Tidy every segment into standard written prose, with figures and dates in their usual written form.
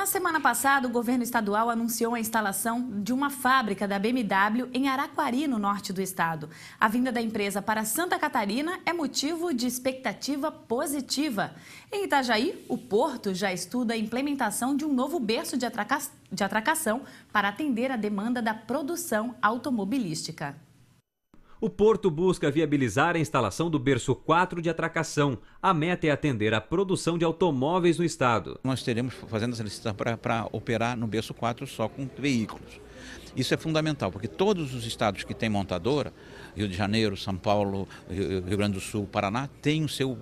semana passada, o governo estadual anunciou a instalação de uma fábrica da BMW em Araquari, no norte do estado. A vinda da empresa para Santa Catarina é motivo de expectativa positiva. Em Itajaí, o porto já estuda a implementação de um novo berço de atracação para atender a demanda da produção automobilística. O porto busca viabilizar a instalação do berço 4 de atracação. A meta é atender a produção de automóveis no estado. Nós teremos fazendo essa licitação para operar no berço 4 só com veículos. Isso é fundamental, porque todos os estados que têm montadora, Rio de Janeiro, São Paulo, Rio Grande do Sul, Paraná, têm o seu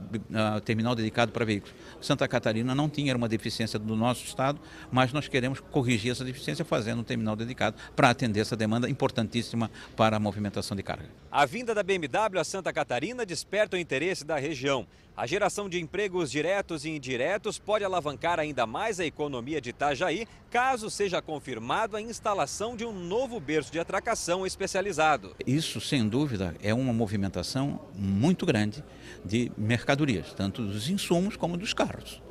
terminal dedicado para veículos. Santa Catarina não tinha, era uma deficiência do nosso estado, mas nós queremos corrigir essa deficiência fazendo um terminal dedicado para atender essa demanda importantíssima para a movimentação de carga. A vinda da BMW a Santa Catarina desperta o interesse da região. A geração de empregos diretos e indiretos pode alavancar ainda mais a economia de Itajaí, caso seja confirmado a instalação de um novo berço de atracação especializado. Isso, sem dúvida, é uma movimentação muito grande de mercadorias, tanto dos insumos como dos carros.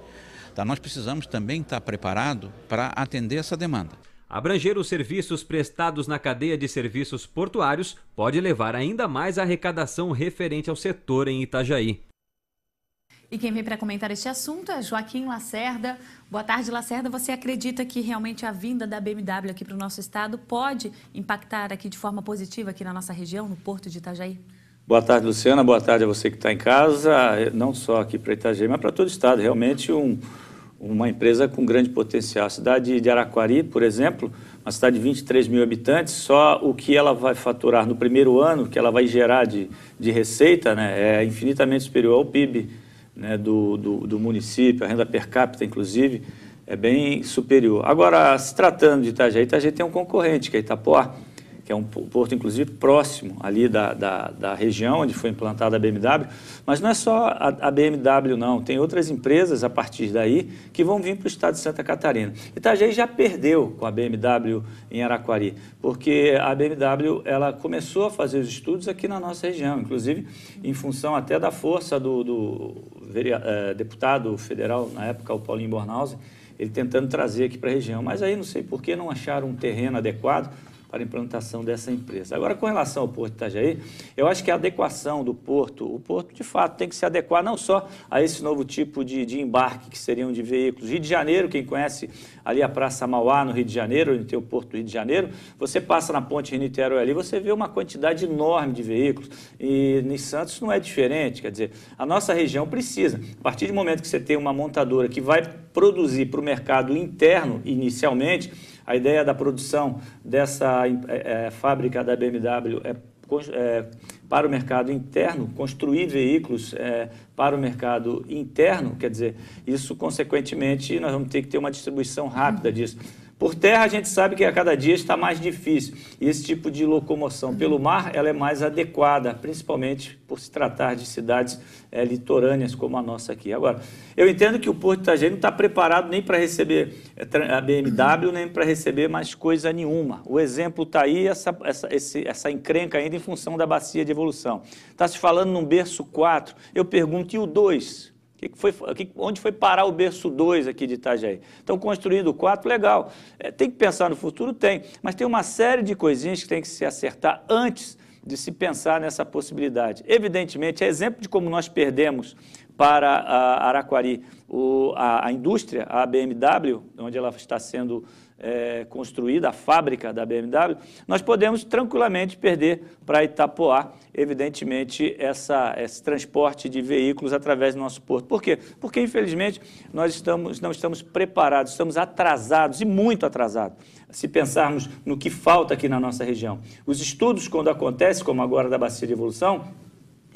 Então, nós precisamos também estar preparados para atender essa demanda. Abranger os serviços prestados na cadeia de serviços portuários pode levar ainda mais a arrecadação referente ao setor em Itajaí. E quem vem para comentar este assunto é Joaquim Lacerda. Boa tarde, Lacerda. Você acredita que realmente a vinda da BMW aqui para o nosso estado pode impactar aqui de forma positiva aqui na nossa região, no Porto de Itajaí? Boa tarde, Luciana. Boa tarde a você que está em casa, não só aqui para Itajaí, mas para todo o estado. Realmente uma empresa com grande potencial. A cidade de Araquari, por exemplo, uma cidade de 23 mil habitantes, só o que ela vai faturar no primeiro ano, que ela vai gerar de receita, né, é infinitamente superior ao PIB, né, do município, a renda per capita, inclusive, é bem superior. Agora, se tratando de Itajaí, Itajaí tem um concorrente, que é Itapoá, que é um porto, inclusive, próximo ali da região onde foi implantada a BMW, mas não é só a BMW, não. Tem outras empresas, a partir daí, que vão vir para o estado de Santa Catarina. Itajaí já perdeu com a BMW em Araquari, porque a BMW ela começou a fazer os estudos aqui na nossa região, inclusive em função até da força do deputado federal, na época, o Paulinho Bornhausen, ele tentando trazer aqui para a região. Mas aí não sei por que não acharam um terreno adequado para a implantação dessa empresa. Agora, com relação ao Porto de Itajaí, eu acho que a adequação do porto, o porto, de fato, tem que se adequar não só a esse novo tipo de embarque, que seriam de veículos. Rio de Janeiro, quem conhece ali a Praça Mauá, no Rio de Janeiro, onde tem o Porto do Rio de Janeiro, você passa na ponte Rio-Niterói ali, você vê uma quantidade enorme de veículos. E em Santos não é diferente, quer dizer, a nossa região precisa. A partir do momento que você tem uma montadora que vai produzir para o mercado interno, inicialmente, a ideia da produção dessa fábrica da BMW é para o mercado interno, construir veículos para o mercado interno, quer dizer, isso, consequentemente, nós vamos ter que ter uma distribuição rápida disso. Por terra, a gente sabe que a cada dia está mais difícil. E esse tipo de locomoção pelo mar, ela é mais adequada, principalmente por se tratar de cidades litorâneas como a nossa aqui. Agora, eu entendo que o Porto de Itajaí não está preparado nem para receber a BMW, nem para receber mais coisa nenhuma. O exemplo está aí, essa encrenca ainda em função da bacia de evolução. Está se falando num berço 4. Eu pergunto, e o 2? Onde foi parar o berço 2 aqui de Itajaí? Estão construindo o 4, legal. Tem que pensar no futuro? Tem. Mas tem uma série de coisinhas que tem que se acertar antes de se pensar nessa possibilidade. Evidentemente, é exemplo de como nós perdemos para a Araquari a indústria, a BMW, onde ela está sendo construída, a fábrica da BMW, nós podemos tranquilamente perder para Itapoá, evidentemente, esse transporte de veículos através do nosso porto. Por quê? Porque, infelizmente, nós não estamos preparados, estamos atrasados, e muito atrasados, se pensarmos no que falta aqui na nossa região. Os estudos, quando acontecem, como agora da bacia de evolução,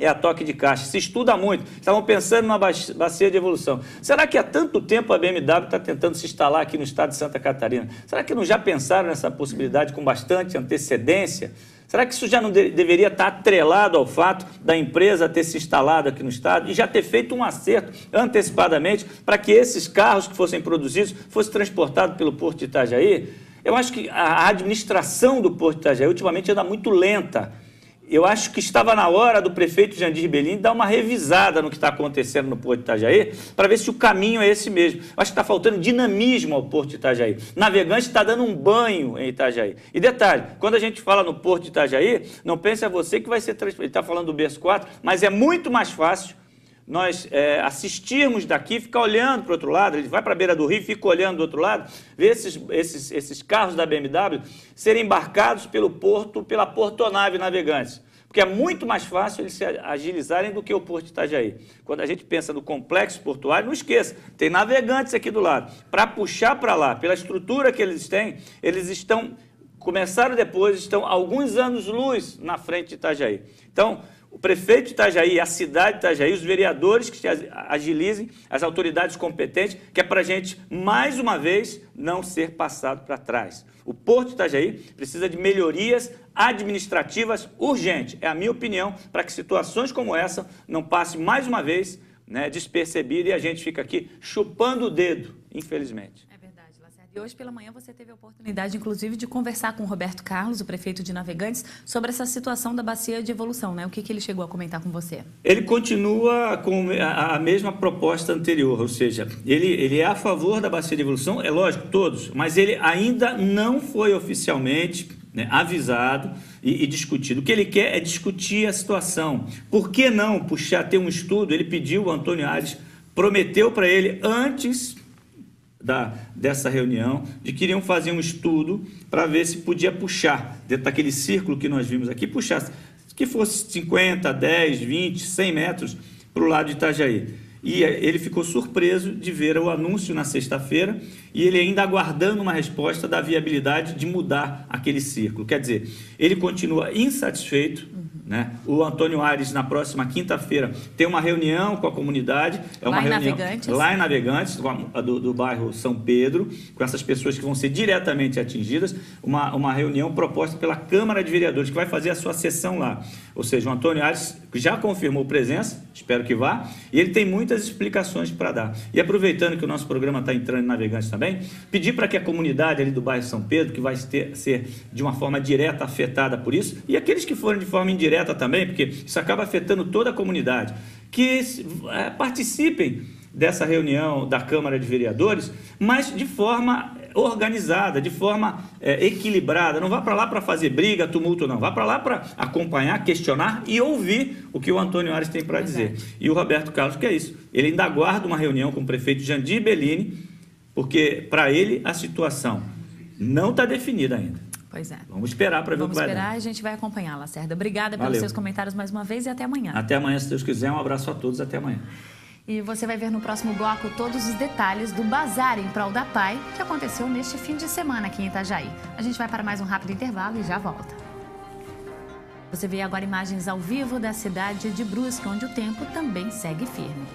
é a toque de caixa. Se estuda muito. Estavam pensando numa bacia de evolução. Será que há tanto tempo a BMW está tentando se instalar aqui no estado de Santa Catarina? Será que não já pensaram nessa possibilidade com bastante antecedência? Será que isso já não deveria estar atrelado ao fato da empresa ter se instalado aqui no estado e já ter feito um acerto antecipadamente para que esses carros que fossem produzidos fossem transportados pelo Porto de Itajaí? Eu acho que a administração do Porto de Itajaí ultimamente anda muito lenta. eu acho que estava na hora do prefeito Jandir Bellini dar uma revisada no que está acontecendo no Porto de Itajaí, para ver se o caminho é esse mesmo. Eu acho que está faltando dinamismo ao Porto de Itajaí. Navegante está dando um banho em Itajaí. E detalhe, quando a gente fala no Porto de Itajaí, não pense a você que vai ser transferido. Ele está falando do berço 4, mas é muito mais fácil nós assistirmos daqui, ficar olhando para o outro lado, ele vai para a beira do rio, fica olhando do outro lado, ver esses carros da BMW serem embarcados pelo porto, pela Portonave Navegantes. Porque é muito mais fácil eles se agilizarem do que o Porto de Itajaí. Quando a gente pensa no complexo portuário, não esqueça, tem navegantes aqui do lado. Para puxar para lá, pela estrutura que eles têm, eles começaram depois, estão alguns anos-luz na frente de Itajaí. Então, o prefeito de Itajaí, a cidade de Itajaí, os vereadores que se agilizem, as autoridades competentes, que é para a gente, mais uma vez, não ser passado para trás. O Porto de Itajaí precisa de melhorias administrativas urgentes, é a minha opinião, para que situações como essa não passem mais uma vez, né, despercebidas, e a gente fica aqui chupando o dedo, infelizmente. E hoje pela manhã você teve a oportunidade, inclusive, de conversar com o Roberto Carlos, o prefeito de Navegantes, sobre essa situação da bacia de evolução, né? O que ele chegou a comentar com você? Ele continua com a mesma proposta anterior, ou seja, ele é a favor da bacia de evolução, é lógico, todos, mas ele ainda não foi oficialmente, né, avisado e discutido. O que ele quer é discutir a situação. Por que não ter um estudo? Ele pediu, o Antônio Aires prometeu para ele, antes dessa reunião, de que iriam fazer um estudo para ver se podia puxar, dentro daquele círculo que nós vimos aqui, puxar, que fosse 50, 10, 20, 100 metros para o lado de Itajaí. E ele ficou surpreso de ver o anúncio na sexta-feira e ele ainda aguardando uma resposta da viabilidade de mudar aquele círculo. Quer dizer, ele continua insatisfeito, né? O Antônio Aires, na próxima quinta-feira, tem uma reunião com a comunidade. Lá em Navegantes, do bairro São Pedro, com essas pessoas que vão ser diretamente atingidas, uma reunião proposta pela Câmara de Vereadores, que vai fazer a sua sessão lá. Ou seja, o Antônio Aires já confirmou presença, espero que vá, e ele tem muitas explicações para dar. E aproveitando que o nosso programa está entrando em Navegantes também, pedir para que a comunidade ali do bairro São Pedro, que vai ser de uma forma direta afetada por isso, e aqueles que forem de forma indireta também, porque isso acaba afetando toda a comunidade, que participem dessa reunião da Câmara de Vereadores, mas de forma organizada, de forma equilibrada. Não vá para lá para fazer briga, tumulto, não. Vá para lá para acompanhar, questionar e ouvir o que o Antônio Aires tem para dizer. E o Roberto Carlos, que é isso? Ele ainda aguarda uma reunião com o prefeito Jandir Bellini, porque para ele a situação não está definida ainda. Pois é. Vamos esperar para ver o que vai dar. Vamos esperar e a gente vai acompanhar, Lacerda. Obrigada pelos seus comentários mais uma vez e até amanhã. Até amanhã, se Deus quiser. Um abraço a todos. Até amanhã. E você vai ver no próximo bloco todos os detalhes do Bazar em Prol da PAI, que aconteceu neste fim de semana aqui em Itajaí. A gente vai para mais um rápido intervalo e já volta. Você vê agora imagens ao vivo da cidade de Brusque, onde o tempo também segue firme.